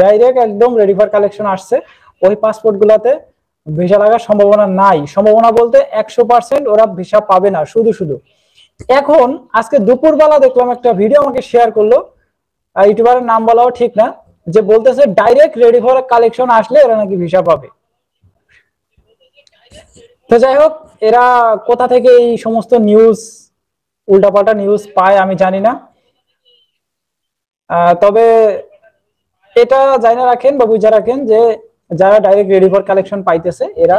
Direct একদম ready for collection আসছে। ওই পাসপোর্ট গুলাতে ভিসা লাগার সম্ভাবনা নাই, সম্ভাবনা বলতে 100% ওরা ভিসা পাবে না শুধু শুধু। এখন আজকে দুপুরবেলা দেখলাম একটা ভিডিও আমাকে শেয়ার করলো, ইউটিউবারের নাম বলাও ঠিক না, যে বলতেছে ডাইরেক্ট রেডি ফর কালেকশন আসলে এরা নাকি ভিসা পাবে। তো যাই হোক, এরা কোথা থেকে এই সমস্ত নিউজ, উল্টাপাল্টা নিউজ পায় আমি জানি না। তবে এটা জানা রাখেন বা বুঝে রাখেন যে যারা ডাইরেক্ট রেডি ফর কালেকশন পাইতেছে এরা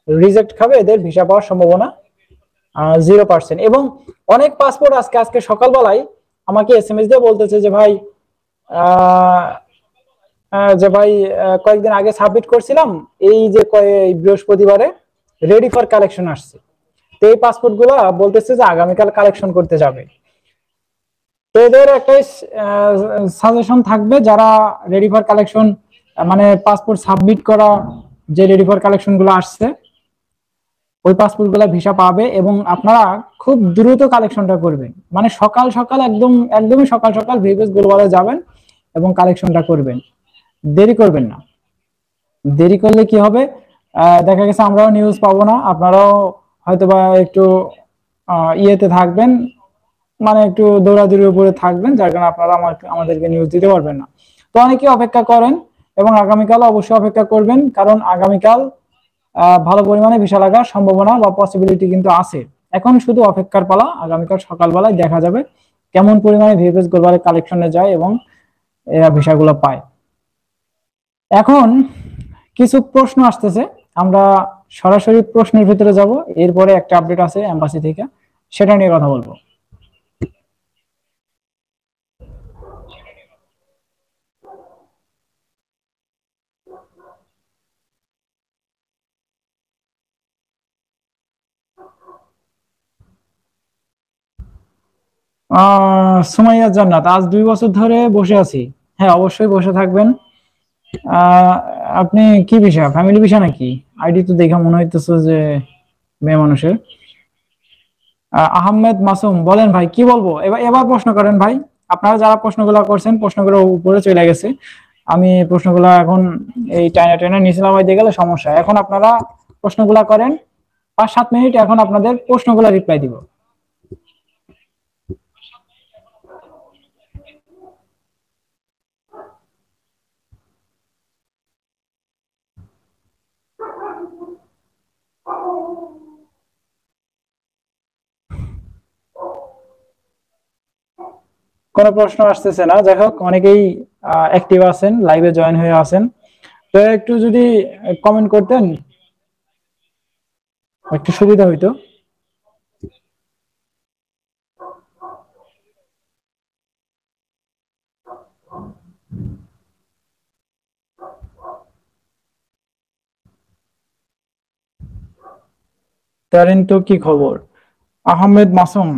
রিজেক্ট খাবে, এদের ভিসা পাওয়ার সম্ভাবনা 0%। এবং অনেক পাসপোর্ট আজকে আজকে সকালবেলায় আমাকে এসএমএস দিয়ে বলতেছে যে ভাই কয়েকদিন আগে সাবমিট করছিলাম, এই যে বৃহস্পতিবারে রেডি ফর কালেকশন আসছে, তো এই পাসপোর্ট গুলা বলতেছে যে আগামীকাল কালেকশন করতে যাবে। তো এদের একটাই সাজেশন থাকবে, যারা রেডি ফর কালেকশন মানে পাসপোর্ট সাবমিট করা যে রেডি ফর কালেকশন গুলো আসছে ওই পাসপোর্ট গুলা ভিসা পাবে, এবং আপনারা খুব দ্রুত কালেকশনটা করবেন, মানে সকাল সকাল একদমই সকাল সকাল ভিভিএস গ্লোবালে যাবেন এবং কালেকশনটা করবেন, দেরি করবেন না। দেরি করলে কি হবে, দেখা গেছে আমরাও নিউজ পাবো না, আপনারাও হয়তোবা একটু ইয়েতে থাকবেন, মানে একটু দৌড়াদৌড়ির উপরে থাকবেন, যার কারণে আপনারা আমাদেরকে নিউজ দিতে পারবেন না। তো অনেকে অপেক্ষা করেন এবং আগামীকাল অবশ্যই অপেক্ষা করবেন, কারণ আগামীকাল ভালো পরিমাণে ভিসা লাগার সম্ভাবনা বা পসিবিলিটি কিন্তু আছে। এখন শুধু অপেক্ষার পালা, আগামীকাল সকালবেলায় দেখা যাবে কেমন পরিমাণে ভিভিএস গ্লোবালে কালেকশনে যায় এবং এরা ভিসাগুলো পায়। এখন কিছু প্রশ্ন আসতেছে, আমরা সরাসরি প্রশ্নের ভিতরে যাব, এরপরে একটা আপডেট আছে এম্বাসি থেকে, সেটা নিয়ে কথা বলবো। সুমাইয়া জান্নাত, আজ 2 বছর ধরে বসে আছি। হ্যাঁ, অবশ্যই বসে থাকবেন। আপনি কি ভিসা, ফ্যামিলি ভিসা নাকি? আইডি তো দেখে মনে হইতেছে যে মেয়ে মানুষের। আহমেদ মাসুম, বলেন ভাই কি বলবো, এবার প্রশ্ন করেন ভাই। আপনারা যারা প্রশ্নগুলো করছেন প্রশ্নগুলো উপরে চলে গেছে, আমি প্রশ্নগুলো এখন এই টাইনা টাইনা নিচে নামাইতে গেলে সমস্যা। এখন আপনারা প্রশ্নগুলো করেন, 5-7 মিনিট এখন আপনাদের প্রশ্নগুলো রিপ্লাই দিব। কোনো প্রশ্ন আসতেছে না, যাই হোক অনেকেই অ্যাক্টিভ আছেন, লাইভে জয়েন হয়ে আছেন, তো একটু যদি কমেন্ট করতেন একটু সুবিধা হইতো। তারেন তো কি খবর? আহমেদ মাসুম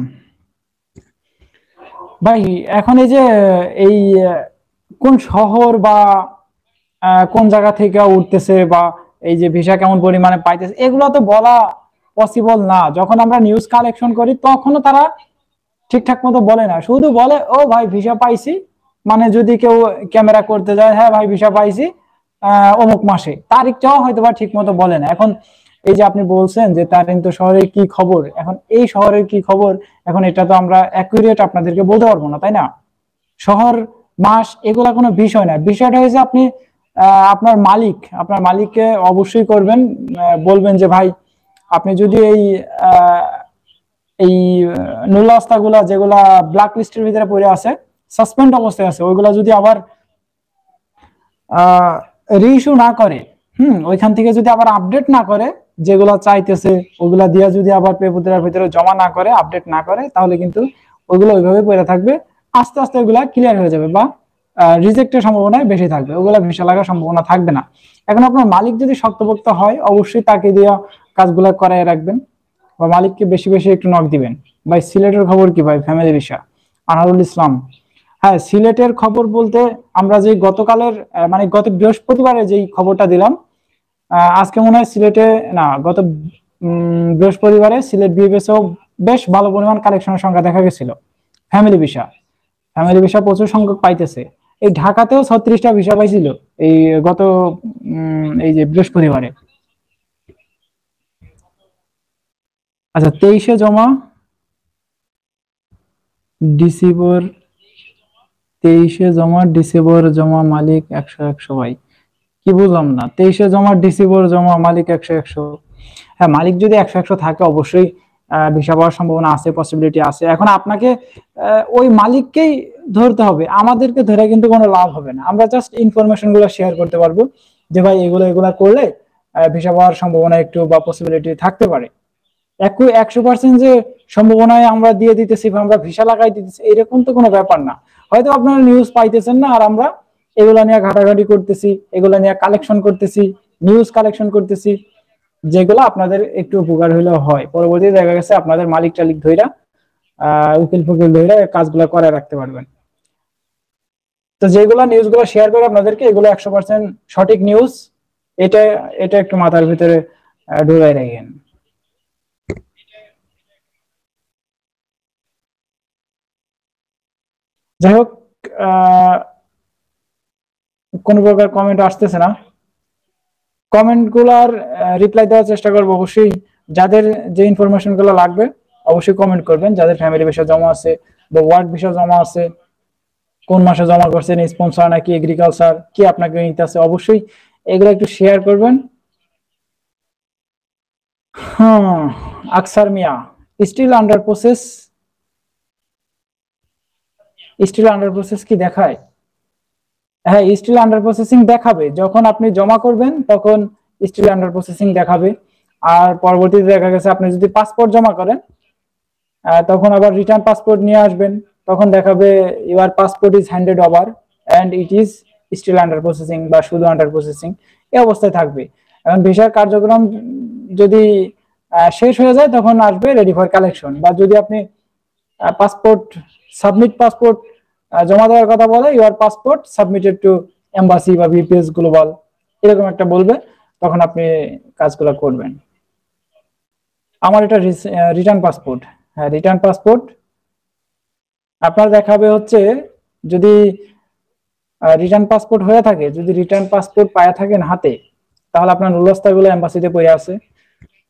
ভাই, এখন এই যে এই কোন শহর বা কোন জায়গা থেকে উঠতেছে বা এই যে ভিসা কেমন পরিমাণে পাইতেছে এগুলো তো বলা পসিবল না। যখন আমরা নিউজ কালেকশন করি তখনও তারা ঠিকঠাক মতো বলে না, শুধু বলে ও ভাই ভিসা পাইছি, মানে যদি কেউ ক্যামেরা করতে যায়, হ্যাঁ ভাই ভিসা পাইছি অমুক মাসে, তারিখটাও হয়তো বা ঠিক মতো বলে না। এখন এই যে আপনি বলছেন যে তারিন্ত শহরের কি খবর, এখন এই শহরের কি খবর, এখন এটা তো আমরা অ্যাকুরেট আপনাদেরকে বলতে পারবো না, তাই না? শহর মাস এগুলা কোনো বিষয় না, বিষয়টা হয়েছে আপনি আপনার মালিককে অবশ্যই করবেন, বলবেন যে ভাই আপনি যদি এই নুলাস্তাগুলা যেগুলা ব্ল্যাক লিস্টের ভিতরে পড়ে আছে, সাসপেন্ড অবস্থায় আছে, ওইগুলা যদি আবার রিইস্যু না করে, ওইখান থেকে যদি আবার আপডেট না করে, যেগুলা চাইতেছে ওগুলা দিয়ে যদি আবার পেপারের ভিতরে জমা না করে, আপডেট না করে, তাহলে কিন্তু ওইগুলো ওইভাবে পড়ে থাকবে, আস্তে আস্তে ওইগুলা ক্লিয়ার হয়ে যাবে বা রিজেক্টের সম্ভাবনা বেশি থাকবে, ওগুলা ভিসা লাগার সম্ভাবনা থাকবে না। এখন আপনার মালিক যদি শক্তপোক্ত হয় অবশ্যই তাকে দিয়ে কাজগুলা করাই রাখবেন বা মালিককে বেশি বেশি একটু নক দিবেন। ভাই সিলেটের খবর কি ভাই, ফ্যামিলি ভিসা? আনারুল ইসলাম, হ্যাঁ সিলেটের খবর বলতে আমরা যে গতকালের মানে গত বৃহস্পতিবারে যেই খবরটা দিলাম, আজকে মনে হয় সিলেটে না, গত বৃহস্পতিবারে সিলেট বিএফএসও বেশ ভালো পরিমাণ কালেকশনের সংখ্যা দেখা গেছিল। ফ্যামিলি ভিসা প্রচুর সংখ্যক পাইতেছে। এই ঢাকাতেও 36টা ভিসা পাইছিল এই গত এই যে বৃহস্পতিবারে। আচ্ছা, 23 জমা ডিসেম্বর জমা মালিক 100 ভাই, কি বুঝলাম না, 23 জমা ডিসেম্বর জমা মালিক 100। হ্যাঁ, মালিক যদি 100 থাকে অবশ্যই ভিসা পাওয়ার সম্ভাবনা আছে, পসিবিলিটি আছে। এখন আপনাকে ওই মালিককেই ধরতে হবে, আমাদেরকে ধরে কিন্তু কোনো লাভ হবে না। আমরা জাস্ট ইনফরমেশন গুলো শেয়ার করতে পারবো যে ভাই এগুলা করলে ভিসা পাওয়ার সম্ভাবনা একটু বা পসিবিলিটি থাকতে পারে। 100% যে সম্ভাবনায় আমরা দিয়ে দিতেছি বা আমরা ভিসা লাগাই দিতেছি এরকম তো কোনো ব্যাপার না। হয়তো আপনারা নিউজ পাইতেছেন না, আর আমরা এগুলা নিয়ে ঘাটাঘাটি করতেছি, এগুলা নিয়ে কালেকশন করতেছি, নিউজ কালেকশন করতেছি, যেগুলো আপনাদের একটু উপকার হলেও হয়। পরবর্তীতে দেখা গেছে আপনাদের মালিক টালিক ধইরা উকিল ফুকিল ধইরা কাজগুলো করে রাখতে পারবেন। তো যেগুলা নিউজ গুলো শেয়ার করে আপনাদেরকে, এগুলো 100% সঠিক নিউজ, এটা এটা একটু মাথার ভিতরে ঢুকাই রাখেন। যাই হোক, কোন প্রকার কমেন্ট আসতেছে না, কমেন্ট গুলার রিপ্লাই দেওয়ার চেষ্টা করবো অবশ্যই। যাদের যে ইনফরমেশন গুলো লাগবে অবশ্যই কমেন্ট করবেন, যাদের ফ্যামিলি বিষয় জমা আছে বা ওয়ার্ক বিষয় জমা আছে, কোন মাসে জমা করছেন, স্পন্সর নাকি এগ্রিকালচার, কি আপনাকে নিতে আছে, অবশ্যই এগুলো একটু শেয়ার করবেন। হ্যাঁ, Aksar Mia, still under process, still under process কি দেখায়? হ্যাঁ, স্টিল আন্ডার প্রসেসিং দেখাবে, যখন আপনি জমা করবেন তখন স্টিল আন্ডার প্রসেসিং দেখাবে। আর পরবর্তীতে দেখা গেছে আপনি যদি পাসপোর্ট জমা করেন, তখন আবার রিটার্ন পাসপোর্ট নিয়ে আসবেন, তখন দেখাবে your passport is handed over and it is still under processing বা শুধু আন্ডার প্রসেসিং, এই অবস্থায় থাকবে। এখন ভিসার কার্যক্রম যদি শেষ হয়ে যায় তখন আসবে রেডি ফর কালেকশন। বা যদি আপনি পাসপোর্ট সাবমিট পাসপোর্ট জমা দেওয়ার কথা বলে, your passport submitted to embassy বা বিপিএস গ্লোবাল, এরকম একটা বলবে, তখন আপনি কাজগুলো করবেন। আমার এটা রিটার্ন পাসপোর্ট। হ্যাঁ, রিটার্ন পাসপোর্ট আপনার দেখাবে হচ্ছে, যদি রিটার্ন পাসপোর্ট হয়ে থাকে, যদি রিটার্ন পাসপোর্ট পায়া থাকেন হাতে, তাহলে আপনার নুলস্তাগুলো এম্বাসিতে পড়ে আছে।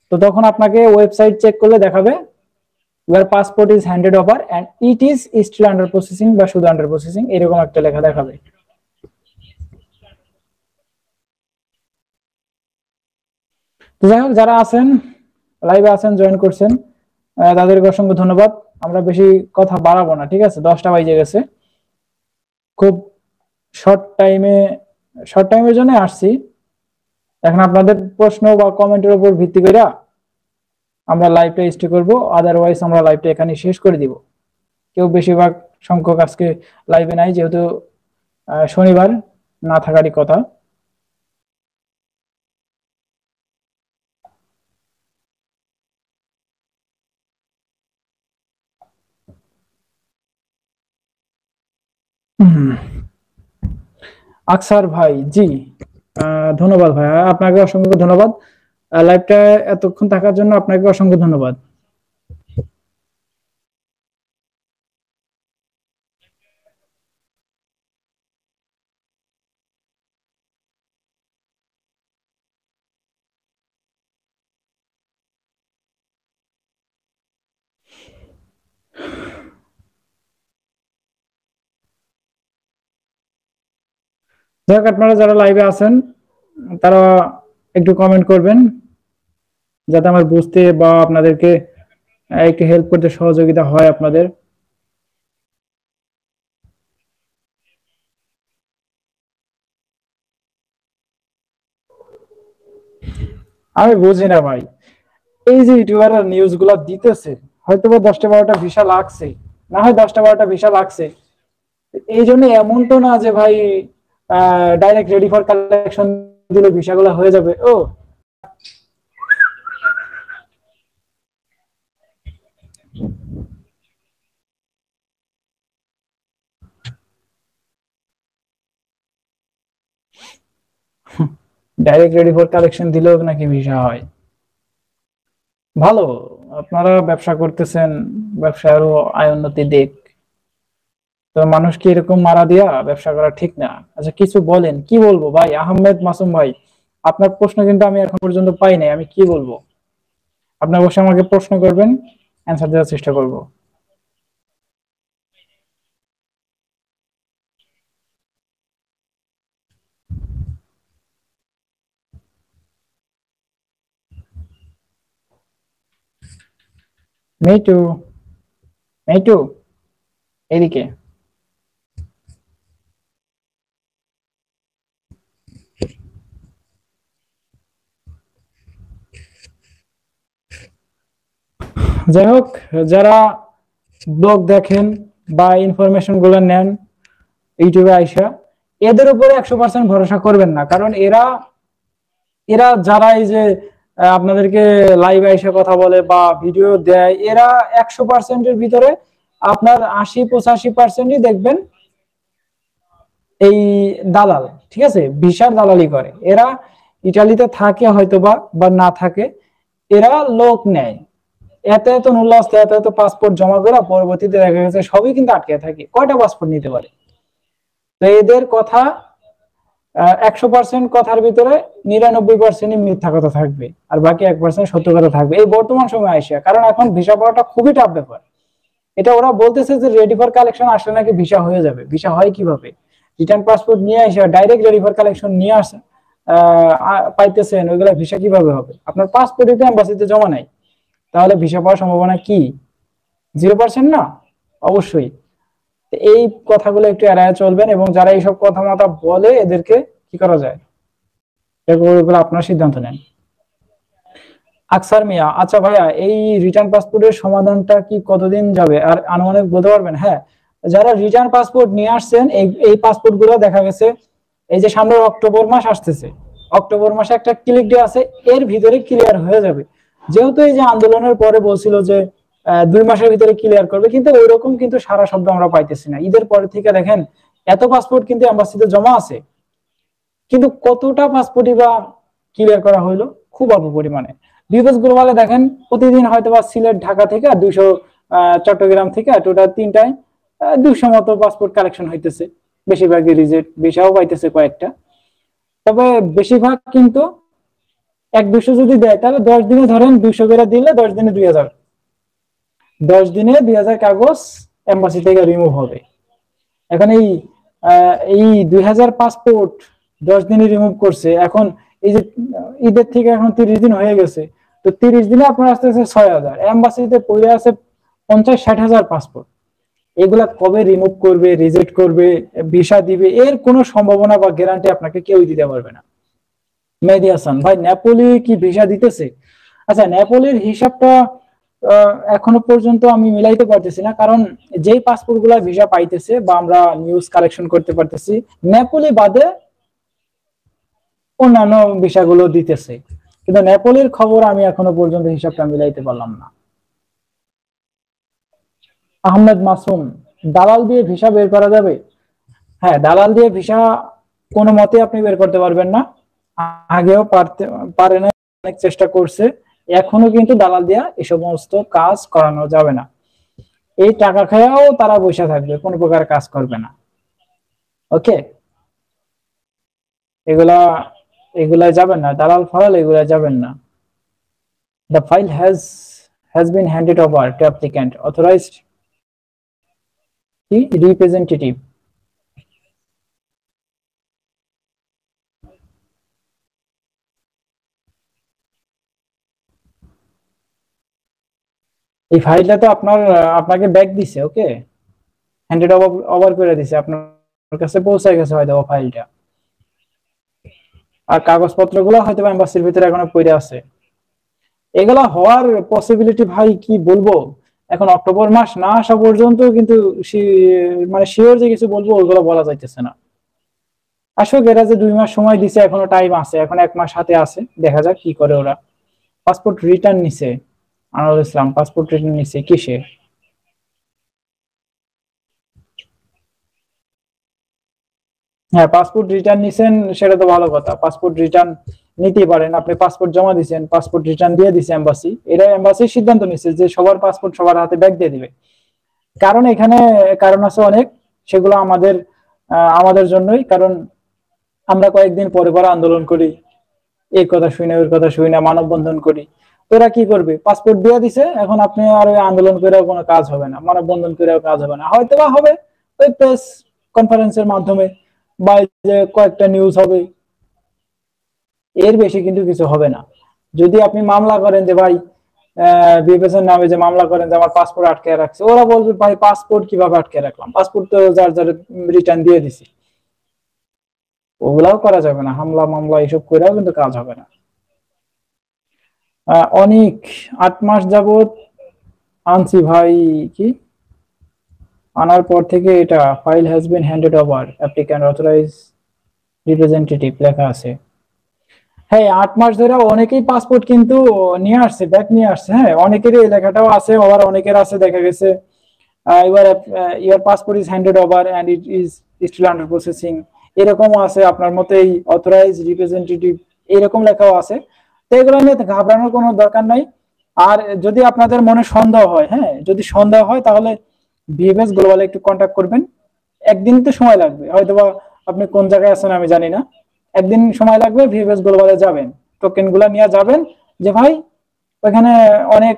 তো তখন আপনাকে ওয়েবসাইট চেক করলে দেখাবে your passport is handed over and it is still under processing বা শুধু আন্ডার প্রসেসিং, এরকম একটা লেখা দেখাবে। তো যাই হোক, যারা আছেন লাইভে আছেন, জয়েন করছেন, তাদেরকে অসংখ্য ধন্যবাদ। আমরা বেশি কথা বাড়াবো না, ঠিক আছে, 10টা বাজে গেছে। খুব শর্ট টাইমের জন্য আসছি। এখন আপনাদের প্রশ্ন বা কমেন্টের উপর ভিত্তি করে আমরা লাইভটা স্টে করব, আদারওয়াইজ আমরা লাইভটা এখানে শেষ করে দিব। কেউ বেশিরভাগ সংখ্যক আজকে লাইভে নাই, যেহেতু শনিবার, না থাকারই কথা। আকসার ভাই, জি ধন্যবাদ ভাই, আপনাকে অসংখ্য ধন্যবাদ। লাইভটা এতক্ষণ থাকার জন্য আপনাকে অসংখ্য ধন্যবাদ। যাই হোক, আপনারা যারা লাইভে আছেন তারা একটু কমেন্ট করবেন, যাতে আমার বুঝতে বা আপনাদেরকে একটু হেল্প করতে সহযোগিতা হয় আপনাদের। আমি বুঝি না ভাই, এই যে ইউটিউবাররা নিউজ গুলা দিতেছে, হয়তো বা 10টা 12টা ভিসা লাগছে, না হয় 10টা 12টা ভিসা লাগছে, এই জন্য এমন তো না যে ভাই ডাইরেক্ট রেডি ফর কালেকশন দিলে ভিসাগুলো হয়ে যাবে। ও ডাইরেক্ট রেডি ফর কালেকশন দিলেও নাকি ভিসা হয়? ভালো, আপনারা ব্যবসা করতেছেন, ব্যবসা আরো আয় উন্নতি দিক। তো মানুষকে এরকম মারা দিয়া ব্যবসা করা ঠিক না। আচ্ছা কিছু বলেন, কি বলবো ভাই আহমেদ মাসুম ভাই, আপনার প্রশ্ন কিন্তু আমি এখন পর্যন্ত পাই নাই, আমি কি বলবো? আপনি অবশ্যই আমাকে প্রশ্ন করবেন, অ্যান্সার দেওয়ার চেষ্টা করব। মেটু, মেটু, এদিকে। যাই হোক, যারা ব্লগ দেখেন বা ইনফরমেশন গুলো নেন ইউটিউবে আইসা, এদের উপরে 100% ভরসা করবেন না। কারণ এরা এরা যারা এই যে আপনাদেরকে লাইভ আইসা কথা বলে বা ভিডিও দেয়, এরা 100%-এর ভিতরে আপনার 80-85%ই দেখবেন এই দালাল। ঠিক আছে, ভিসার দালালি করে এরা। ইটালিতে থাকে হয়তোবা বা না থাকে, এরা লোক নেয়। এত এত নুল্লাস, এত এত পাসপোর্ট জমা করে পরবর্তীতে দেখা গেছে সবই কিন্তু আটকে থাকে। কয়টা পাসপোর্ট নিতে পারে? তো এদের কথা 100% কথার ভিতরে 99%ই মিথ্যা কথা থাকবে, আর বাকি 1% সত্য কথা থাকবে এই বর্তমান সময় আইসা। কারণ এখন ভিসা পাওয়াটা খুবই টাফ ব্যাপার। এটা ওরা বলতেছে যে রেডি ফর কালেকশন আসলে নাকি ভিসা হয়ে যাবে। ভিসা হয় কিভাবে? রিটার্ন পাসপোর্ট নিয়ে আসা ডাইরেক্ট রেডি ফর কালেকশন নিয়ে আসা পাইতেছেন, ওইগুলা ভিসা কিভাবে হবে? আপনার পাসপোর্ট তো এম্বাসিতে জমা নাই, তাহলে ভিসা পাওয়ার সম্ভাবনা কি 0% না? অবশ্যই। এই কথাগুলো একটু এড়ায় চলবেন, এবং যারা এইসব কথা মাথা বলে এদেরকে কি করা যায় এগুলো আপনার সিদ্ধান্ত নেন। আকসার মিয়া, আচ্ছা ভাইয়া, এই রিটার্ন পাসপোর্টের সমাধানটা কি কতদিন যাবে আর আনুমানিক বলতে পারবেন? হ্যাঁ, যারা রিটার্ন পাসপোর্ট নিয়ে আসছেন এই পাসপোর্ট গুলো দেখা গেছে এই যে সামনের অক্টোবর মাস আসতেছে, অক্টোবর মাসে একটা ক্লিক ডে আছে, এর ভিতরে ক্লিয়ার হয়ে যাবে। যেহেতু এই যে আন্দোলনের পরে বলছিল যে 2 মাসের ভিতরে ক্লিয়ার করবে, কিন্তু ওইরকম কিন্তু সারা শব্দ আমরা পাইতেছি না। ঈদের পরে থেকে দেখেন এত পাসপোর্ট কিন্তু এম্বাসিতে জমা আছে, কিন্তু কতটা পাসপোর্টই বা ক্লিয়ার করা হইলো? খুব অল্প পরিমাণে। বিকজ গ্লোবালে দেখেন প্রতিদিন হয়তো বা সিলেট ঢাকা থেকে 200, চট্টগ্রাম থেকে টোটাল 3টায় 200 মতো পাসপোর্ট কালেকশন হইতেছে। বেশিরভাগই রিজেক্ট, ভিসাও পাইতেছে কয়েকটা। তবে বেশিরভাগ কিন্তু 100-200 যদি দেয় তাহলে 10 দিনে, ধরেন 200 করে দিলে 10 দিনে 2000, 10 দিনে 2000 কাগজ এম্বাসি থেকে রিমুভ হবে। এখন এই 2000 পাসপোর্ট 10 দিনে রিমুভ করছে। এখন এই যে ঈদের থেকে এখন 30 দিন হয়ে গেছে, তো 30 দিনে আপনার আস্তে আস্তে 6000 এম্বাসিতে পড়ে আছে, 50-60 হাজার পাসপোর্ট। এগুলা কবে রিমুভ করবে, রিজেক্ট করবে, ভিসা দিবে, এর কোনো সম্ভাবনা বা গ্যারান্টি আপনাকে কেউই দিতে পারবে না। মেহেদী হাসান ভাই, নেপোলি কি ভিসা দিতেছে? আচ্ছা, নেপোলির হিসাবটা এখনো পর্যন্ত আমি মিলাইতে পারতেছি না, কারণ যেই পাসপোর্ট গুলা ভিসা পাইতেছে বা আমরা নিউজ কালেকশন করতে পারতেছি, নেপোলি বাদে অন্যান্য ভিসাগুলো দিতেছে, কিন্তু নেপোলির খবর আমি এখনো পর্যন্ত হিসাবটা মিলাইতে পারলাম না। আহমেদ মাসুম, দালাল দিয়ে ভিসা বের করা যাবে? হ্যাঁ, দালাল দিয়ে ভিসা কোনো মতে আপনি বের করতে পারবেন না। আগেও পারে না, অনেক চেষ্টা করছে, এখনো কিন্তু দালাল দিয়া এই সমস্ত কাজ করানো যাবে না। এই টাকা খায়াও তারা বসে থাকবে, কোনো প্রকার কাজ করবে না। ওকে, এগুলা এগুলা যাবেন না, দালাল ফালাল এগুলা যাবেন না। The file has been handed over to applicant authorized representative. এই ফাইলটা তো আপনাকে ব্যাক দিছে, ওকে, হ্যান্ডেড ওভার করে দিছে, আপনার কাছে পৌঁছে গেছে হয়তো ফাইলটা। আর কাগজপত্রগুলো হয়তো এম্বাসির ভিতরে এখনো পড়ে আছে। এগুলা হওয়ার পসিবিলিটি ভাই কি বলবো, এখন অক্টোবর মাস না আসা পর্যন্ত কিন্তু মানে শিওর যে কিছু বলবো ওইগুলো বলা যাইতেছে না। আসলে এরা যে 2 মাস সময় দিছে, এখনো টাইম আছে, এখন 1 মাস হাতে আছে, দেখা যাক কি করে ওরা। পাসপোর্ট রিটার্ন নিছে আনোয়ার ইসলাম, পাসপোর্ট রিটার্ন নিছে কিসে? হ্যাঁ, পাসপোর্ট রিটার্ন নিছেন সেটা তো ভালো কথা। পাসপোর্ট রিটার্ন নিতে পারেন, আপনি পাসপোর্ট জমা দিয়েছেন, পাসপোর্ট রিটার্ন দিয়ে দিছে এম্বাসি। এটা এম্বাসির সিদ্ধান্ত নিচ্ছে যে সবার পাসপোর্ট সবার হাতে ব্যাক দিয়ে দিবে। কারণ এখানে কারণ আছে অনেক। সেগুলো আমাদের জন্যই, কারণ আমরা কয়েকদিন পরে পরে আন্দোলন করি, এই কথা শুই না ওই কথা শুই না, মানববন্ধন করি। তোরা কি করবে, পাসপোর্ট দিয়ে দিছে, এখন আপনি আর ওই আন্দোলন করেও কোনো কাজ হবে না, মানববন্ধন করেও কাজ হবে না, হয়তো বা হবে ওই প্রেস কনফারেন্সের মাধ্যমে বা যে কয়েকটা নিউজ হবে, এর বেশি কিন্তু কিছু হবে না। যদি আপনি মামলা করেন যে ভাই বিবেচন নামে যে মামলা করেন যে আমার পাসপোর্ট আটকে রাখছে, ওরা বলবে ভাই পাসপোর্ট কিভাবে আটকে রাখলাম, পাসপোর্ট তো যার যার রিটার্ন দিয়ে দিছি। ওগুলাও করা যাবে না, হামলা মামলা এইসব করেও কিন্তু কাজ হবে না। অনেক 8 মাস যাবত আনছি ভাই। কি আনার পর থেকে এটা file has been handed over applicant authorize representative লেখা আছে। হ্যাঁ, 8 মাস ধরে অনেকেই পাসপোর্ট কিন্তু নিয়ে আসছে, ব্যাক নিয়ে আসছে। হ্যাঁ, অনেকেরই এই লেখাটাও আছে, আবার অনেকের আছে দেখা গেছে your passport is handed over and it is still under processing, এরকমও আছে। আপনার মতো এই অথরাইজ রিপ্রেজেন্টেটিভ এরকম লেখাও আছে। তো এগুলো নিয়ে ঘাবড়ানোর কোনো দরকার নাই। আর যদি আপনাদের মনে সন্দেহ হয়, হ্যাঁ যদি সন্দেহ হয়, তাহলে বিএমএস গ্লোবালে একটু কন্ট্যাক্ট করবেন। একদিন তো সময় লাগবে, হয়তোবা আপনি কোন জায়গায় আছেন আমি জানি না, একদিন সময় লাগবে, ভিএফএস গ্লোবালে যাবেন, টোকেন গুলা নিয়ে যাবেন, যে ভাই ওখানে অনেক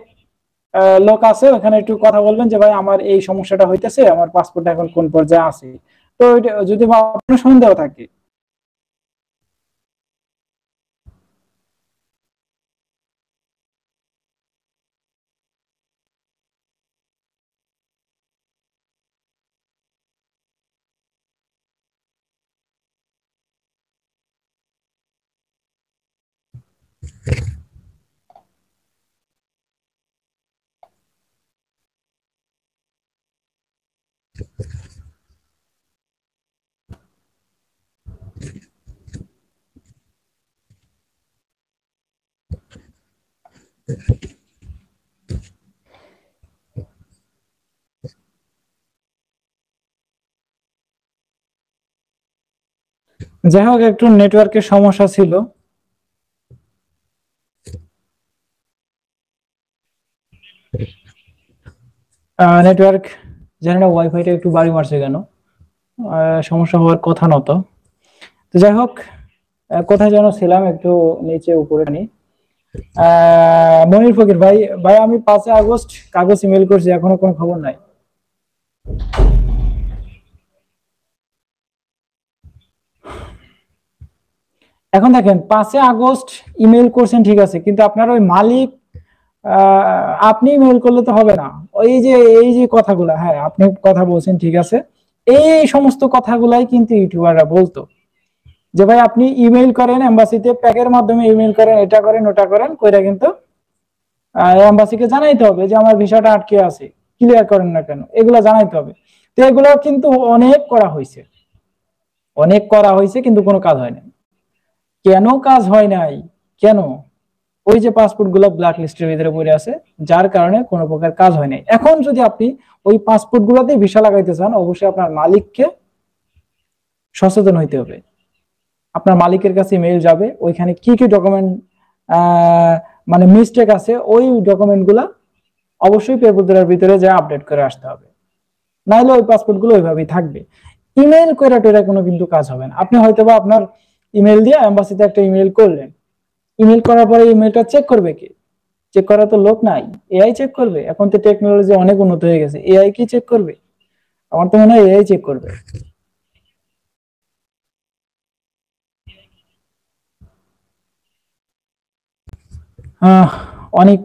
লোক আছে, ওখানে একটু কথা বলবেন যে ভাই আমার এই সমস্যাটা হইতেছে, আমার পাসপোর্ট এখন কোন পর্যায়ে আছে। তো যদি আপনার সন্দেহ থাকে, যাই হোক একটু নেটওয়ার্কের সমস্যা ছিল। নেটওয়ার্ক জানি না ওয়াইফাইটা একটু বাড়ি মারছে কেন, সমস্যা হওয়ার কথা নতো। তো যাই হোক, কোথায় যেন ছিলাম, একটু নিচে উপরে নি। মনির ফকির ভাই, আমি 5 আগস্ট কাগজ ইমেল করছি, এখনো কোনো খবর নাই। এখন দেখেন 5 আগস্ট ইমেল করছেন ঠিক আছে, কিন্তু আপনার ওই মালিক, আপনি ইমেল করলে তো হবে না। এই যে কথাগুলা, হ্যাঁ আপনি কথা বলছেন ঠিক আছে, এই সমস্ত কথাগুলাই কিন্তু ইউটিউবাররা বলতো যে ভাই আপনি ইমেল করেন এম্বাসিতে, প্যাকের মাধ্যমে ইমেল করেন, এটা করেন ওটা করেন, কইরা কিন্তু এম্বাসিকে জানাইতে হবে যে আমার ভিসাটা আটকে আছে, ক্লিয়ার করেন না কেন, এগুলা জানাইতে হবে। তো এগুলো কিন্তু অনেক করা হয়েছে কিন্তু কোনো কাজ হয় না। কেন কাজ হয় নাই, কেন? ওই যে পাসপোর্ট গুলো ব্ল্যাক লিস্টের ভিতরে পড়ে আছে, যার কারণে কোনো প্রকার কাজ হয় নাই। এখন যদি আপনি ওই পাসপোর্ট গুলোতে ভিসা লাগাইতে চান, অবশ্যই আপনার মালিককে সচেতন হইতে হবে। আপনার মালিকের কাছে মেইল যাবে, ওইখানে কি কি ডকুমেন্ট মানে মিস্টেক আছে, ওই ডকুমেন্ট গুলা অবশ্যই পেপারের ভিতরে যা আপডেট করে আসতে হবে, নাহলে ওই পাসপোর্ট গুলো ওইভাবেই থাকবে। ইমেল করে টেরা কোনো কিন্তু কাজ হবে না। আপনি হয়তোবা আপনার ইমেল দিয়ে এম্বাসিতে একটা ইমেল করলেন, ইমেল করার পরে ইমেলটা চেক করবে কি? চেক করা তো লোক নাই, এআই চেক করবে। এখন তো টেকনোলজি অনেক উন্নত হয়ে গেছে, এআই কি চেক করবে? আমার তো মনে হয় এআই চেক করবে। অনেক,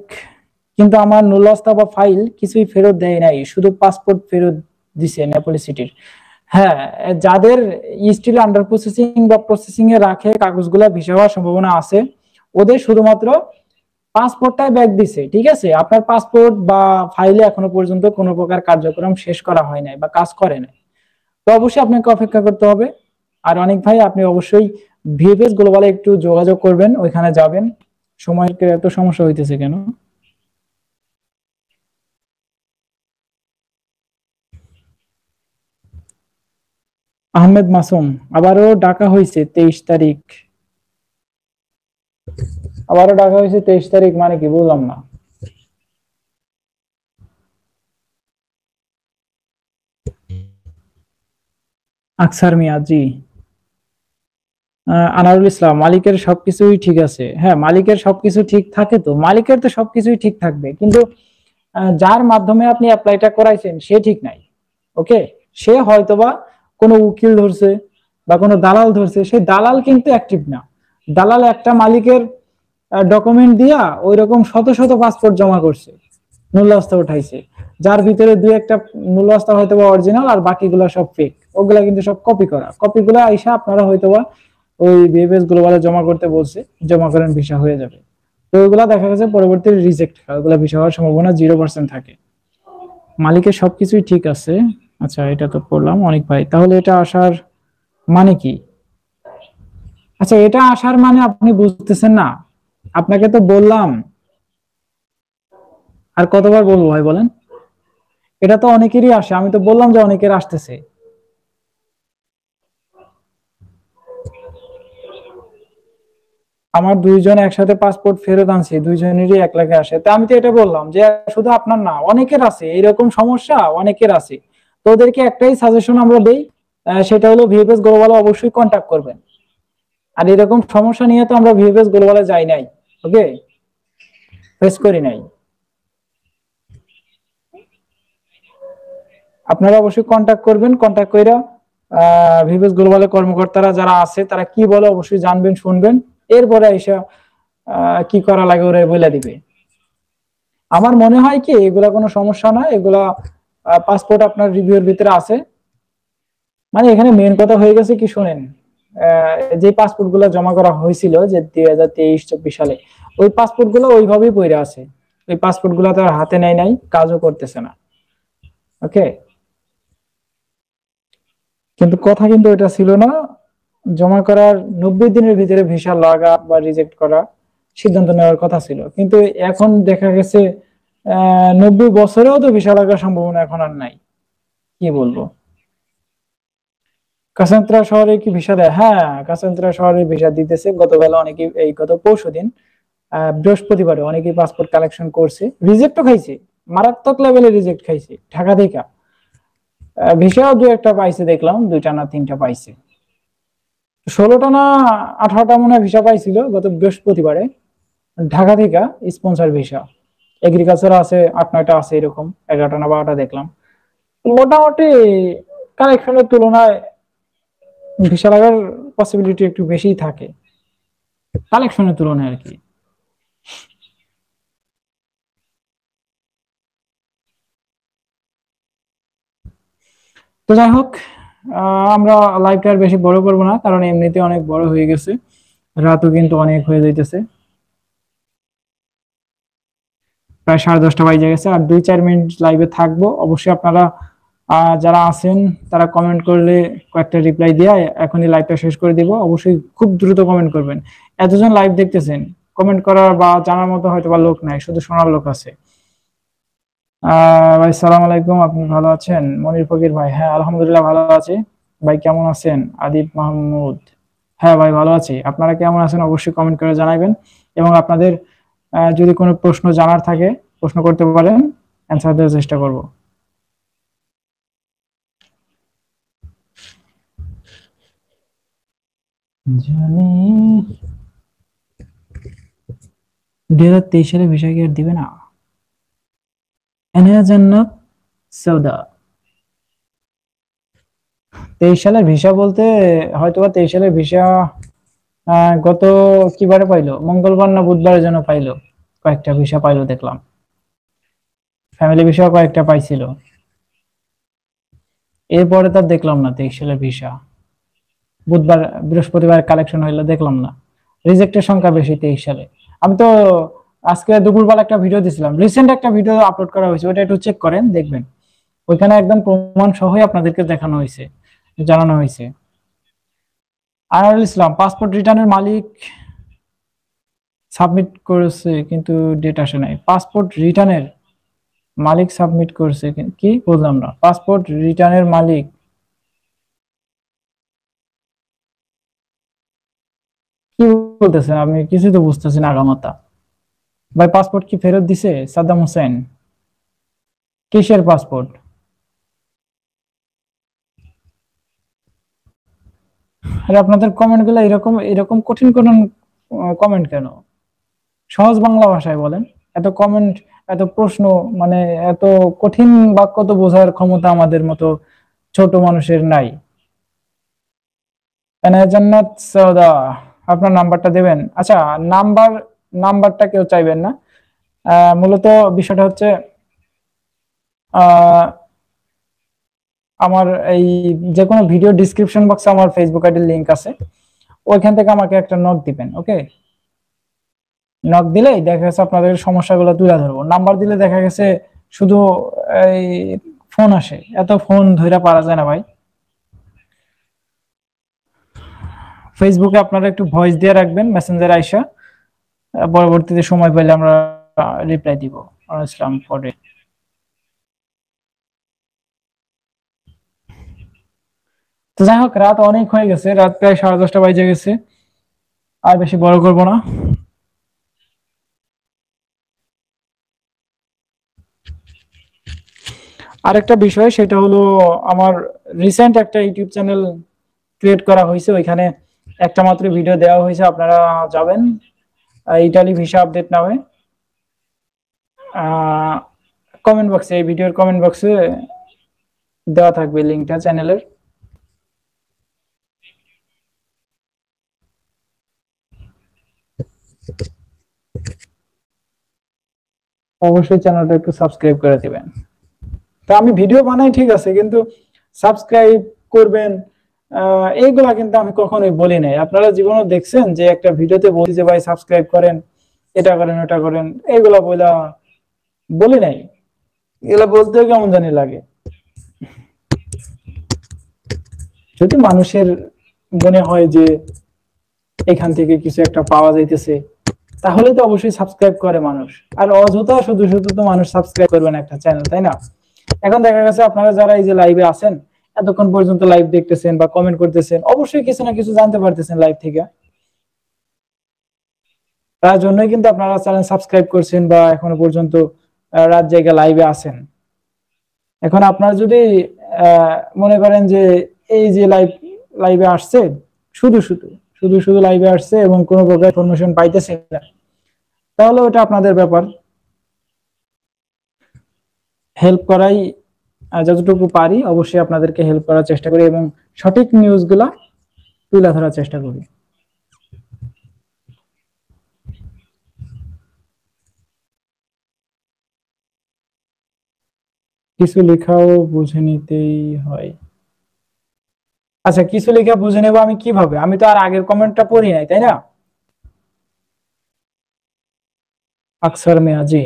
কিন্তু আমার নুলস্তা বা ফাইল কিছুই ফেরত দেয় নাই, শুধু পাসপোর্ট ফেরত দিছে নেপালি সিটির। হ্যাঁ, যাদের স্টিল আন্ডার প্রসেসিং বা প্রসেসিং এ রাখে কাগজগুলা ভিসা হওয়ার সম্ভাবনা আছে, ওদের শুধুমাত্র পাসপোর্টটাই ব্যাক দিছে, ঠিক আছে। আপনার পাসপোর্ট বা ফাইলে এখনো পর্যন্ত কোনো প্রকার কার্যক্রম শেষ করা হয় নাই বা কাজ করে নাই, তো অবশ্যই আপনাকে অপেক্ষা করতে হবে। আর অনেক ভাই আপনি অবশ্যই ভিএফএস গ্লোবালে একটু যোগাযোগ করবেন, ওইখানে যাবেন। সময়ের এত সমস্যা হইতেছে কেন? আহমেদ মাসুম, আবারও ডাকা হয়েছে 23 তারিখ, আবারও ডাকা হয়েছে 23 তারিখ, মানে কি বুঝলাম না। আকসার মিয়া, জি। আনারুল ইসলাম, মালিকের সবকিছুই ঠিক আছে। হ্যাঁ, মালিকের সবকিছু ঠিক থাকে, তো মালিকের তো সবকিছুই ঠিক থাকবে, কিন্তু যার মাধ্যমে আপনি অ্যাপ্লাইটা করাইছেন সে ঠিক নাই। ওকে, সে হয়তোবা কোনো উকিল ধরছে বা কোনো দালাল ধরছে, সেই দালাল কিন্তু অ্যাক্টিভ না। দালাল একটা মালিকের ডকুমেন্ট দিয়া ওই রকম শত শত পাসপোর্ট জমা করছে, মূল্যস্তা উঠাইছে, যার ভিতরে দুই একটা মূল্যস্তা হয়তোবা অরিজিনাল আর বাকিগুলো সব ফেক। ওগুলা কিন্তু সব কপি করা, কপিগুলো আইসা আপনারা হয়তোবা ওই বিএফএস গ্লোবালে জমা করতে বলছে, জমা করেন, ভিসা হয়ে যাবে। তো ওইগুলা দেখা গেছে পরবর্তী রিজেক্ট হয়, ওগুলা ভিসা হওয়ার সম্ভাবনা 0% থাকে। মালিকের সবকিছুই ঠিক আছে। আচ্ছা, এটা তো পড়লাম অনেক ভাই, তাহলে এটা আসার মানে কি? আচ্ছা, এটা আসার মানে আপনি বুঝতেছেন না? আপনাকে তো বললাম, আর কতবার বলবো ভাই বলেন? এটা তো অনেকেরই আসে, আমি তো বললাম যে অনেকের আসতেছে। আমার দুইজন একসাথে পাসপোর্ট ফেরত আনছি, দুইজনেরই 1 লাখে আসে। তো আমি তো এটা বললাম যে শুধু আপনার না, অনেকের আছে এরকম সমস্যা, অনেকের আছে। তো ওদেরকে একটাই সাজেশন আমরা দেই, সেটা হলো ভিএফএস গ্লোবালে অবশ্যই কন্ট্যাক্ট করবেন। আর এরকম সমস্যা নিয়ে তো আমরা ভিএফএস গ্লোবালে যাই নাই, ওকে, ফেস করি নাই। আপনারা অবশ্যই কন্ট্যাক্ট করবেন, কন্ট্যাক্ট কইরা ভিএফএস গ্লোবালের কর্মকর্তারা যারা আছে তারা কি বলে অবশ্যই জানবেন, শুনবেন। এরপরে এসে কি করা লাগে ওরা বলে দিবে। আমার মনে হয় কি এগুলা কোনো সমস্যা না, এগুলা পাসপোর্ট আপনার রিভিউর ভিতরে আছে। মানে এখানে মেন কথা হয়ে গেছে কি শোনেন, যে পাসপোর্ট গুলো জমা করা হয়েছিল যে 2023-24 সালে, ওই পাসপোর্ট গুলো ওইভাবেই পড়ে আছে। ওই পাসপোর্ট গুলো তার হাতে নেয় নাই, কাজও করতেছে না। ওকে, কিন্তু কথা কিন্তু এটা ছিল না। জমা করার 90 দিনের ভিতরে ভিসা লাগা বা রিজেক্ট করা সিদ্ধান্ত নেওয়ার কথা ছিল, কিন্তু এখন দেখা গেছে 90 বছরেও তো ভিসা লাগার সম্ভাবনা এখন আর নাই। কি বলবো? কাসান্ত্রা শহরে কি ভিসা দেয়? হ্যাঁ, কাসান্ত্রা শহরে ভিসা দিতেছে। গতকাল অনেকে, এই গত পরশুদিন বৃহস্পতিবারে অনেকেই পাসপোর্ট কালেকশন করছে, রিজেক্টও খাইছে, মারাত্মক লেভেলে রিজেক্ট খাইছে ঢাকা থেকে। ভিসাও দু একটা পাইছে, দেখলাম 2টা না 3টা পাইছে। 16টা না 18টা মনে হয় ভিসা পাইছিল গত বৃহস্পতিবারে ঢাকা থেকে, স্পন্সর ভিসা। এগ্রিকালচার আছে 8-9টা আছে, এরকম 11টা না 12টা দেখলাম। মোটামুটি কালেকশনের তুলনায় ভিসা লাগার পসিবিলিটি একটু বেশি থাকে কালেকশনের তুলনায় আর কি। তো যাই হোক, আমরা লাইভটা আর বেশি বড় করবো না, কারণ এমনিতে অনেক বড় হয়ে গেছে, রাতও কিন্তু অনেক হয়ে যাইতেছে, প্রায় 10:30 বাজে গেছে। আর 2-4 মিনিট লাইভে থাকবো, অবশ্যই আপনারা যারা আছেন তারা কমেন্ট করলে কয়েকটা রিপ্লাই দিয়ে এখনই লাইভটা শেষ করে দিব। অবশ্যই খুব দ্রুত কমেন্ট করবেন। এতজন লাইভ দেখতেছেন, কমেন্ট করার বা জানার মতো হয়তো বা লোক নাই, শুধু শোনার লোক আছে। ভাই সালাম আলাইকুম, আপনি ভালো আছেন? মনির ফকির ভাই, হ্যাঁ আলহামদুলিল্লাহ ভালো আছি। ভাই কেমন আছেন? আদিব মাহমুদ, হ্যাঁ ভাই ভালো আছি। আপনারা কেমন আছেন অবশ্যই কমেন্ট করে জানাবেন। এবং আপনাদের যদি কোনো প্রশ্ন জানার থাকে প্রশ্ন করতে পারেন, অ্যান্সার দেওয়ার চেষ্টা করব। জানি 2023 সালে ভিসা কি আর দিবে না? এনায়া জান্নাত সৌদা, 23 সালের ভিসা বলতে হয়তোবা 23 সালের ভিসা গত কিবারে পাইলো, মঙ্গলবার না বুধবারের জন্য পাইলো, কয়েকটা ভিসা পাইলো দেখলাম, ফ্যামিলি ভিসা কয়েকটা পাইছিল। এরপরে তার দেখলাম না 23 সালের ভিসা। বুধবার বৃহস্পতিবার কালেকশন হইলো, দেখলাম না। রিজেক্টের সংখ্যা বেশি 23 সালে। আমি তো আজকে দুপুরবেলা একটা ভিডিও দিছিলাম, রিসেন্ট একটা ভিডিও আপলোড করা হয়েছে, ওটা একটু চেক করেন, দেখবেন ওইখানে একদম প্রমাণ সহই আপনাদেরকে দেখানো হয়েছে, জানানো হয়েছে। আনারুল ইসলাম, পাসপোর্ট রিটার্নের মালিক সাবমিট করেছে কিন্তু ডেট আসে নাই। পাসপোর্ট রিটার্নের মালিক সাবমিট করেছে, কি বুঝলাম না। পাসপোর্ট রিটার্নের মালিক কি বলতেছেন আপনি? কিছু তো বুঝতেছি না আগামাতা। ভাই পাসপোর্ট কি ফেরত দিছে সাদ্দাম হোসেন? কিসের পাসপোর্ট? আর আপনাদের কমেন্ট গুলো এরকম এরকম কঠিন কঠিন কমেন্ট কেন? সহজ বাংলা ভাষায় বলেন। এত কমেন্ট, এত প্রশ্ন, মানে এত কঠিন বাক্য তো বোঝার ক্ষমতা আমাদের মতো ছোট মানুষের নাই। জান্নাত সওদা, আপনার নাম্বারটা দেবেন? আচ্ছা, নাম্বারটা কেউ চাইবেন না। মূলত বিষয়টা হচ্ছে আমার এই যে কোনো ভিডিও ডিসক্রিপশন বক্সে আমার ফেসবুক আইডির লিংক আছে, ওইখান থেকে আমাকে একটা নক দিবেন। ওকে, নক দিলেই দেখা গেছে আপনাদের সমস্যাগুলো তুলে ধরবো। নাম্বার দিলে দেখা গেছে শুধু এই ফোন আসে, এত ফোন ধরে পারা যায় না ভাই। ফেসবুকে আপনারা একটু ভয়েস দিয়ে রাখবেন মেসেঞ্জারে আইসা, পরবর্তীতে সময় পেলে আমরা রিপ্লাই দিব। আসসালাম পরে। তো যাই হোক, রাত অনেক হয়ে গেছে, রাত প্রায় 10:30 বাজে গেছে, আর বেশি বড় করব না। আরেকটা বিষয়, সেটা হলো আমার রিসেন্ট একটা ইউটিউব চ্যানেল ক্রিয়েট করা হয়েছে, ওইখানে একটা মাত্র ভিডিও দেওয়া হয়েছে। আপনারা যাবেন ইটালি ভিসা আপডেট নামে, কমেন্ট বক্সে, এই ভিডিওর কমেন্ট বক্সে দেওয়া থাকবে লিঙ্কটা চ্যানেলের। অবশ্যই চ্যানেলটা একটু সাবস্ক্রাইব করে দিবেন। তো আমি ভিডিও বানাই ঠিক আছে, কিন্তু সাবস্ক্রাইব করবেন এইগুলা কিন্তু আমি কখনোই বলি নাই। আপনারা জীবনে দেখছেন যে একটা ভিডিওতে বলি যে ভাই সাবস্ক্রাইব করেন, এটা করেন, ওটা করেন, এইগুলা বলি নাই। এগুলা বলতে কেমন জানি লাগে। যদি মানুষের মনে হয় যে এখান থেকে কিছু একটা পাওয়া যাইতেছে, তাহলে তো অবশ্যই সাবস্ক্রাইব করে মানুষ। আর অযথা শুধু শুধু তো মানুষ সাবস্ক্রাইব করবে না একটা চ্যানেল, তাই না? এখন দেখা গেছে আপনারা যারা এই যে লাইভে আছেন, এতক্ষণ পর্যন্ত লাইভ দেখতেছেন বা কমেন্ট করতেছেন, অবশ্যই কিছু না কিছু জানতে পারতেছেন লাইভ থেকে। তার জন্যই কিন্তু আপনারা চ্যানেল সাবস্ক্রাইব করছেন বা এখনো পর্যন্ত রাত জায়গা লাইভে আছেন। এখন আপনারা যদি মনে করেন যে এই যে লাইভে আসছে শুধু শুধু শুধু শুধু লাইভে আসছে এবং কোনো প্রকার ইনফরমেশন পাইতেছে না, তাহলে ওটা আপনাদের ব্যাপার। হেল্প করাই, যতটুকু পারি অবশ্যই আপনাদেরকে হেল্প করার চেষ্টা করি এবং সঠিক নিউজগুলা তুলে ধরার চেষ্টা করি। কিছু লেখাও বুঝে নিতেই হয়। আচ্ছা, কিছু লেখা বুঝে নেবো আমি কিভাবে? আমি তো আর আগের কমেন্টটা পড়ি নাই, তাই না? আকসার মেয়াজি,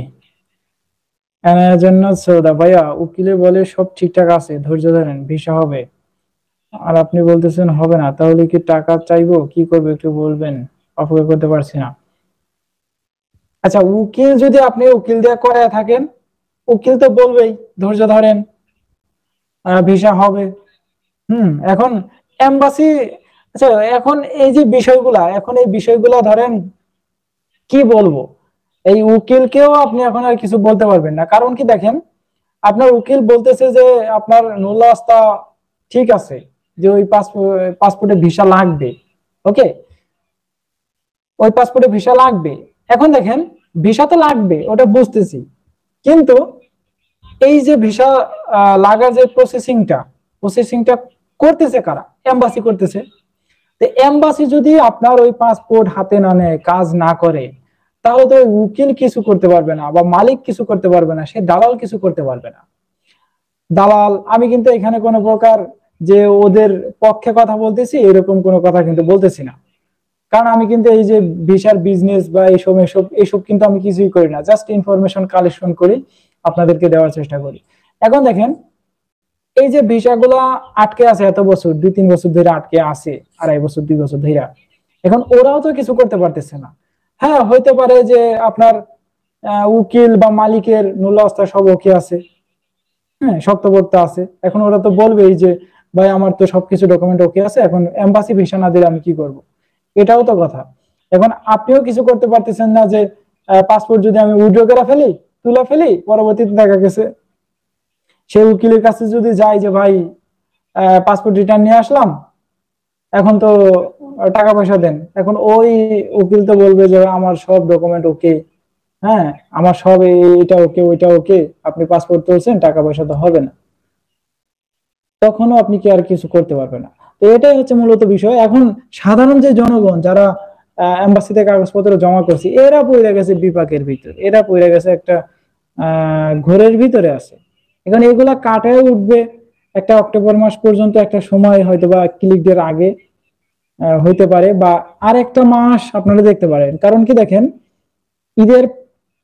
জন্য সৌদা ভাইয়া, উকিলে বলে সব ঠিকঠাক আছে, ধৈর্য ধরেন, ভিসা হবে। আর আপনি বলতেছেন হবে না, তাহলে কি টাকা চাইবো? কি করবো একটু বলবেন, অপেক্ষা করতে পারছি না। আচ্ছা, উকিল যদি আপনি উকিল দিয়ে করে থাকেন, উকিল তো বলবেই ধৈর্য ধরেন, ভিসা হবে। এখন এমবাসি, আচ্ছা এখন এই যে বিষয়গুলা, এখন এই বিষয়গুলা ধরেন কি বলবো, এই উকিলকেও আপনি এখন আর কিছু বলতে পারবেন না। কারণ কি দেখেন, আপনার উকিল বলতেছে যে আপনার নুল্লাস্তা ঠিক আছে, যে ওই পাসপোর্টে ভিসা লাগবে। ওকে, ওই পাসপোর্টে ভিসা লাগবে। এখন দেখেন, ভিসা তো লাগবে, ওটা বুঝতেছি, কিন্তু এই যে ভিসা লাগার যে প্রসেসিংটা করতেছে কারা? এমবাসি করতেছে। তো এমবাসি যদি আপনার ওই পাসপোর্ট হাতে না নেয়, কাজ না করে, তাহলে তো উকিল কিছু করতে পারবে না, বা মালিক কিছু করতে পারবে না, সে দালাল কিছু করতে পারবে না। দালাল, আমি কিন্তু এখানে কোনো প্রকার যে ওদের পক্ষে কথা বলতেছি এরকম কোনো কথা কিন্তু বলতেছি না। কারণ আমি কিন্তু এই যে ভিসার বিজনেস বা এইসব এসব এসব কিন্তু আমি কিছুই করি না, জাস্ট ইনফরমেশন কালেকশন করি, আপনাদেরকে দেওয়ার চেষ্টা করি। এখন দেখেন, এই যে ভিসাগুলা আটকে আছে এত বছর, 2-3 বছর ধরে আটকে আছে, 2.5 বছর 2 বছর ধরে, এখন ওরাও তো কিছু করতে পারতেছে না। হ্যাঁ, হইতে পারে যে আপনার উকিল বা মালিকের নুল্লাস্তা সব ওকে আছে, হ্যাঁ শক্তপোক্ত আছে, এখন ওরা তো বলবেই যে ভাই আমার তো সবকিছু ডকুমেন্ট ওকে আছে, এখন এম্বাসি ভিসা না দিলে আমি কি করব? এটাও তো কথা। এখন আপনিও কিছু করতে পারতেছেন না যে পাসপোর্ট যদি আমি উইথড্র করে ফেলি, তুলে ফেলি, পরবর্তীতে দেখা গেছে সেই উকিলের কাছে যদি যাই যে ভাই পাসপোর্ট রিটার্ন নিয়ে আসলাম, এখন তো টাকা পয়সা দেন, এখন ওই উকিল তো বলবে যে আমার সব ডকুমেন্ট ওকে, হ্যাঁ আমার সব এটা ওকে ওইটা ওকে, আপনি পাসপোর্ট তুলছেন, টাকা পয়সা তো হবে না, তখনও আপনি কি আর কিছু করতে পারবেন না। তো এটাই হচ্ছে মূলত বিষয়। এখন সাধারণ যে জনগণ যারা এম্বাসিতে কাগজপত্র জমা করছে, এরা পড়ে গেছে বিপাকের ভিতর, এরা পড়ে গেছে একটা ঘোরের ভিতরে আছে। এখন এগুলা কাটায় উঠবে একটা অক্টোবর মাস পর্যন্ত, একটা সময় হয়তো বা ক্লিক ডের আগে হইতে পারে, বা আর একটা মাস আপনারা দেখতে পারেন। কারণ কি দেখেন, ঈদের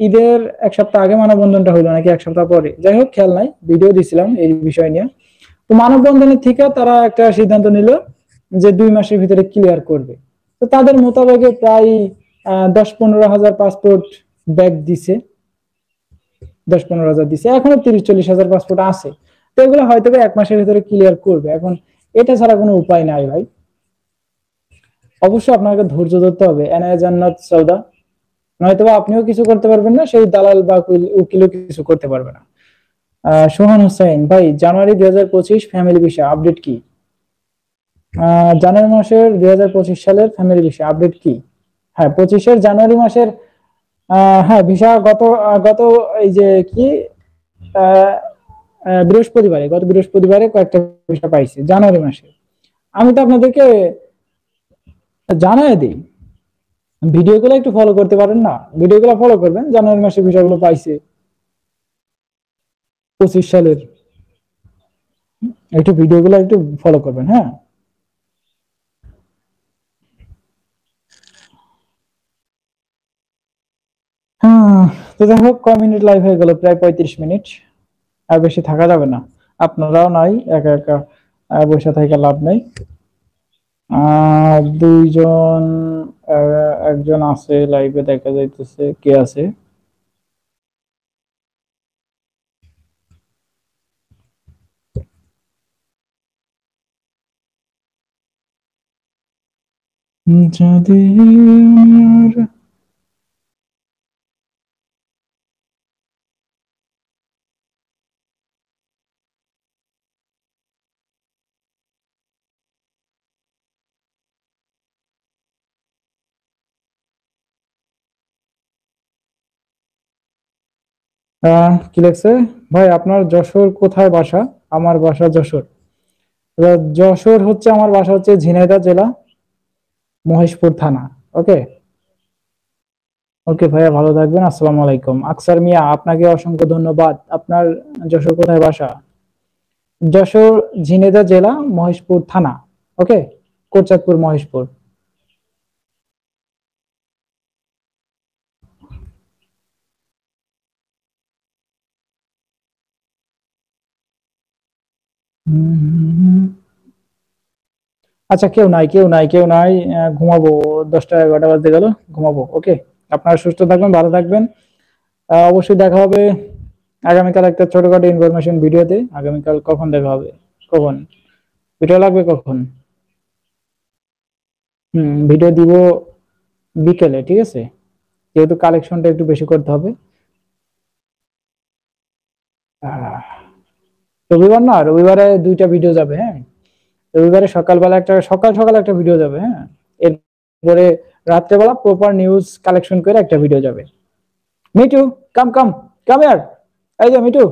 ঈদের এক সপ্তাহ আগে মানববন্ধনটা হইলো নাকি এক সপ্তাহ পরে, যাই হোক খেয়াল নাই, ভিডিও দিছিলাম এই বিষয় নিয়ে। তো মানববন্ধনের থেকে তারা একটা সিদ্ধান্ত নিল যে 2 মাসের ভিতরে ক্লিয়ার করবে। তো তাদের মোতাবেকে প্রায় 10-15 হাজার পাসপোর্ট ব্যাক দিছে, 10-15 হাজার দিছে, এখনো 30-40 হাজার পাসপোর্ট আছে। তো এগুলো হয়তো 1 মাসের ভিতরে ক্লিয়ার করবে। এখন এটা ছাড়া কোনো উপায় নাই ভাই, অবশ্যই আপনাকে ধৈর্য ধরতে হবে, এনায়া জান্নাত সৌদা, নয়তো আপনিও কিছু করতে পারবেন না, সেই দালাল বা উকিলও কিছু করতে পারবে না। সোহান হোসেন ভাই, জানুয়ারি 2025 ফ্যামিলি ভিসা আপডেট কি? জানুয়ারি মাসের 2025 সালের ফ্যামিলি ভিসা আপডেট কি? হ্যাঁ, 25-এর জানুয়ারি মাসের হ্যাঁ ভিসা গত এই যে কি আহ, বৃহস্পতিবারে, গত বৃহস্পতিবারে কয়েকটা ভিসা পাইছি জানুয়ারি মাসে। আমি তো আপনাদেরকে জানাই দিই, ভিডিওগুলো একটু ফলো করতে পারেন না? ভিডিওগুলো ফলো করবেন, জানুয়ারি মাসে ভিসাগুলো পাইছে 25 সালের, একটু ভিডিওগুলো একটু ফলো করবেন, হ্যাঁ। হ্যাঁ, তো যাই হোক, কয় মিনিট লাইভ হয়ে গেল? প্রায় 35 মিনিট, আর বেশি থাকা যাবে না। আপনারাও নাই, একা একা বসে থেকে লাভ নেই। দুইজন, একজন আছে লাইভে, দেখা যাইতেছে কে আছে। যদি আমার কি লেখছে? ভাই আপনার যশোর কোথায় বাসা? আমার বাসা যশোর। যশোর হচ্ছে, আমার বাসা হচ্ছে ঝিনাইদহ জেলা, মহেশপুর থানা। ওকে, ওকে ভাইয়া, ভালো থাকবেন, আসসালামু আলাইকুম। আকসার মিয়া, আপনাকে অসংখ্য ধন্যবাদ। আপনার যশোর কোথায় বাসা? যশোর ঝিনাইদহ জেলা, মহেশপুর থানা। ওকে, কোটচাঁদপুর, মহেশপুর। আচ্ছা, কেউ নাই, কেউ নাই, কেউ নাই, ঘুমাবো। 10টা 11টা বাজতে গেল, ঘুমাবো। ওকে, আপনারা সুস্থ থাকবেন, ভালো থাকবেন। অবশ্যই দেখা হবে আগামীকাল একটা ছোটখাটো ইনফরমেশন ভিডিওতে। আগামীকাল কখন দেখা হবে? কখন ভিডিও লাগবে? কখন? ভিডিও দিব বিকেলে, ঠিক আছে? যেহেতু কালেকশনটা একটু বেশি করতে হবে। আহ, রবিবার না, রবিবারে 2টা ভিডিও যাবে, হ্যাঁ। রবিবারে সকালবেলা একটা, সকাল সকাল একটা ভিডিও যাবে, হ্যাঁ। এরপরে রাত্রেবেলা প্রপার নিউজ কালেকশন করে একটা ভিডিও যাবে। মিটু, কাম কাম, কাম ইয়ার, এই যে মিটু।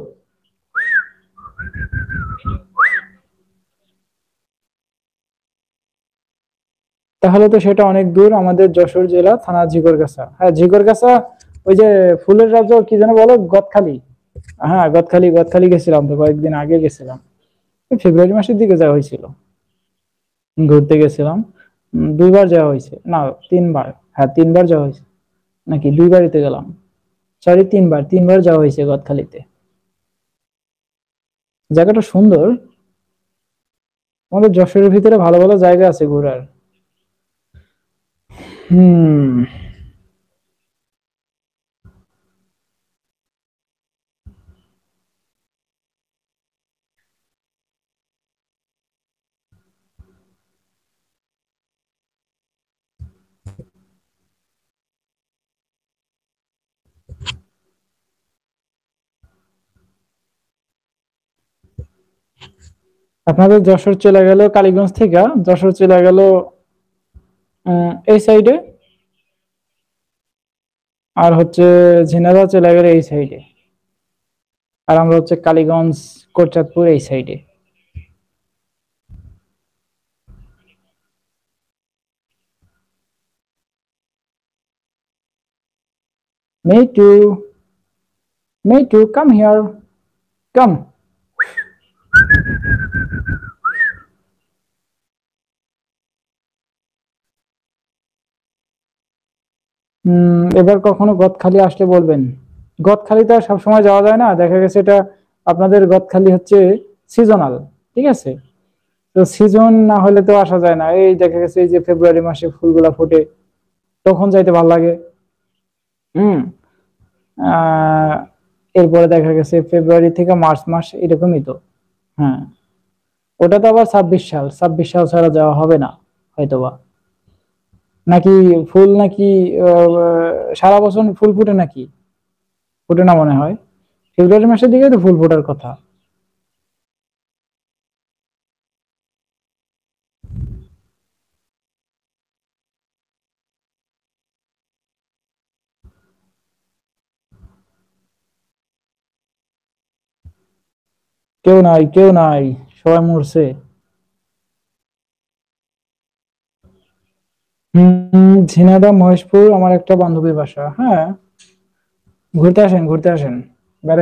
তাহলে তো সেটা অনেক দূর, আমাদের যশোর জেলা, থানা ঝিকরগাছা। হ্যাঁ, ঝিকরগাছা, ওই যে ফুলের রাজ্য কি যেন বলো, গদখালি। হ্যাঁ, গদখালি, গদখালি গেছিলাম তো, কয়েকদিন আগে গেছিলাম, ফেব্রুয়ারি মাসের দিকে যাওয়া হয়েছিল, ঘুরতে গেছিলাম। 2বার যাওয়া হয়েছে, না 3বার। হ্যাঁ, 3বার যাওয়া হয়েছে, নাকি 2বারিতে গেলাম, সরি 3বার, 3বার যাওয়া হয়েছে গদখালিতে। জায়গাটা সুন্দর, আমাদের যশোরের ভিতরে ভালো ভালো জায়গা আছে ঘোরার। হুম। আপনাদের যশোর চলে গেল কালীগঞ্জ থেকে, যশোর চলে গেল এই সাইডে, আর হচ্ছে ঝিনাইদহ চলে গেল এই সাইডে, আর আমরা হচ্ছে কালীগঞ্জ কোটচাঁদপুর এই সাইডে। Me too, me too, come here, come. এবার কখনো গদখালি আসলে বলবেন। গদখালি তো আর সবসময় যাওয়া যায় না, দেখা গেছে এটা আপনাদের গদখালি হচ্ছে সিজনাল, ঠিক আছে? তো সিজন না হলে তো আসা যায় না। এই দেখা গেছে এই যে ফেব্রুয়ারি মাসে ফুলগুলা ফোটে, তখন যাইতে ভালো লাগে। হুম। আহ এরপরে দেখা গেছে ফেব্রুয়ারি থেকে মার্চ মাস এরকমই তো। হ্যাঁ, ওটা তো আবার 26 সাল, 26 সাল ছাড়া যাওয়া হবে না হয়তোবা। নাকি ফুল নাকি সারা বছর ফুল ফুটে নাকি? ফুটে না মনে হয়, ফেব্রুয়ারি মাসের দিকে তো ফুল ফোটার কথা। কেউ নাই, কেউ নাই, সবাই মরছে। ঝিনাইদহ মহেশপুর আমার একটা বান্ধবীর বাসা। হ্যাঁ, ঘুরতে আসেন, ঘুরতে আসেন, বেড়াইতে